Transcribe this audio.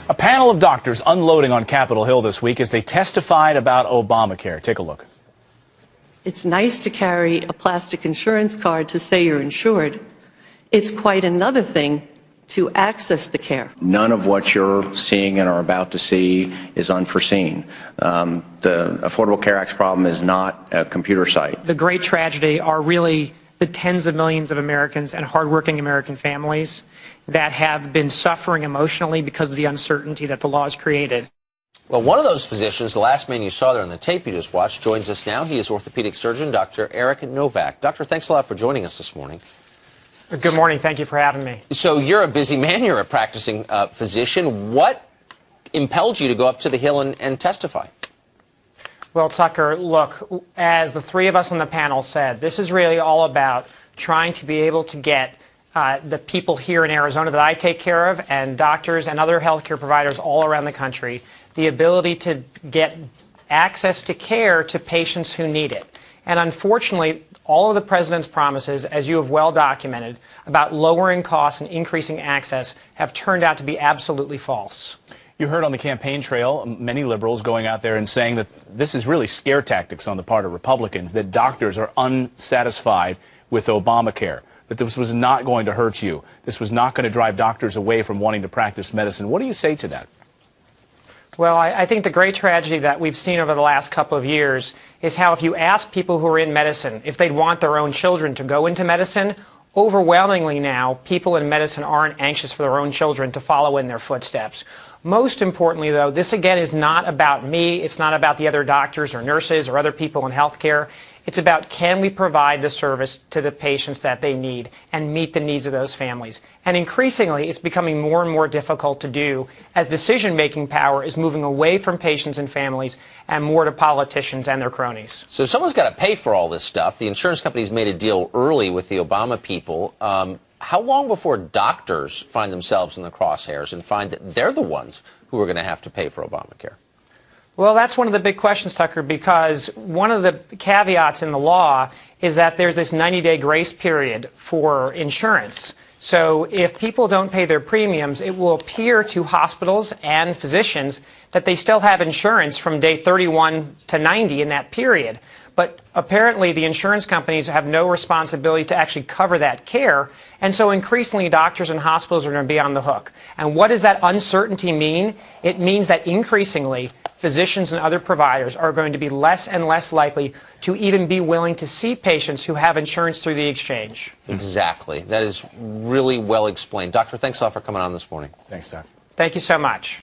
A panel of doctors unloading on Capitol Hill this week as they testified about Obamacare. Take a look. It's nice to carry a plastic insurance card to say you're insured. It's quite another thing to access the care. None of what you're seeing and are about to see is unforeseen. The Affordable Care Act's problem is not a computer site. The great tragedy are really the tens of millions of Americans and hardworking American families that have been suffering emotionally because of the uncertainty that the law has created. Well, one of those physicians, the last man you saw there on the tape you just watched, joins us now. He is orthopedic surgeon, Dr. Eric Novak. Doctor, thanks a lot for joining us this morning. Good morning. Thank you for having me. So you're a busy man. You're a practicing physician. What impelled you to go up to the Hill and testify? Well, Tucker, look, as the three of us on the panel said, this is really all about trying to be able to get the people here in Arizona that I take care of and doctors and other healthcare providers all around the country the ability to get access to care to patients who need it. And unfortunately, all of the president's promises, as you have well documented, about lowering costs and increasing access have turned out to be absolutely false. You heard on the campaign trail many liberals going out there and saying that this is really scare tactics on the part of Republicans, that doctors are unsatisfied with Obamacare, that this was not going to hurt you. This was not going to drive doctors away from wanting to practice medicine. What do you say to that? Well, I think the great tragedy that we've seen over the last couple of years is how if you ask people who are in medicine if they'd want their own children to go into medicine, overwhelmingly now, people in medicine aren't anxious for their own children to follow in their footsteps. Most importantly, though, this again is not about me. It's not about the other doctors or nurses or other people in healthcare. It's about can we provide the service to the patients that they need and meet the needs of those families. And increasingly, it's becoming more and more difficult to do as decision-making power is moving away from patients and families and more to politicians and their cronies. So someone's got to pay for all this stuff. The insurance companies made a deal early with the Obama people. How long before doctors find themselves in the crosshairs and find that they're the ones who are going to have to pay for Obamacare? Well, that's one of the big questions, Tucker, because one of the caveats in the law is that there's this 90-day grace period for insurance. So if people don't pay their premiums, it will appear to hospitals and physicians that they still have insurance from day 31 to 90 in that period. But apparently the insurance companies have no responsibility to actually cover that care, and so increasingly doctors and hospitals are going to be on the hook. And what does that uncertainty mean? It means that increasingly physicians and other providers are going to be less and less likely to even be willing to see patients who have insurance through the exchange. Exactly. That is really well explained. Doctor, thanks a lot for coming on this morning. Thanks, Doc. Thank you so much.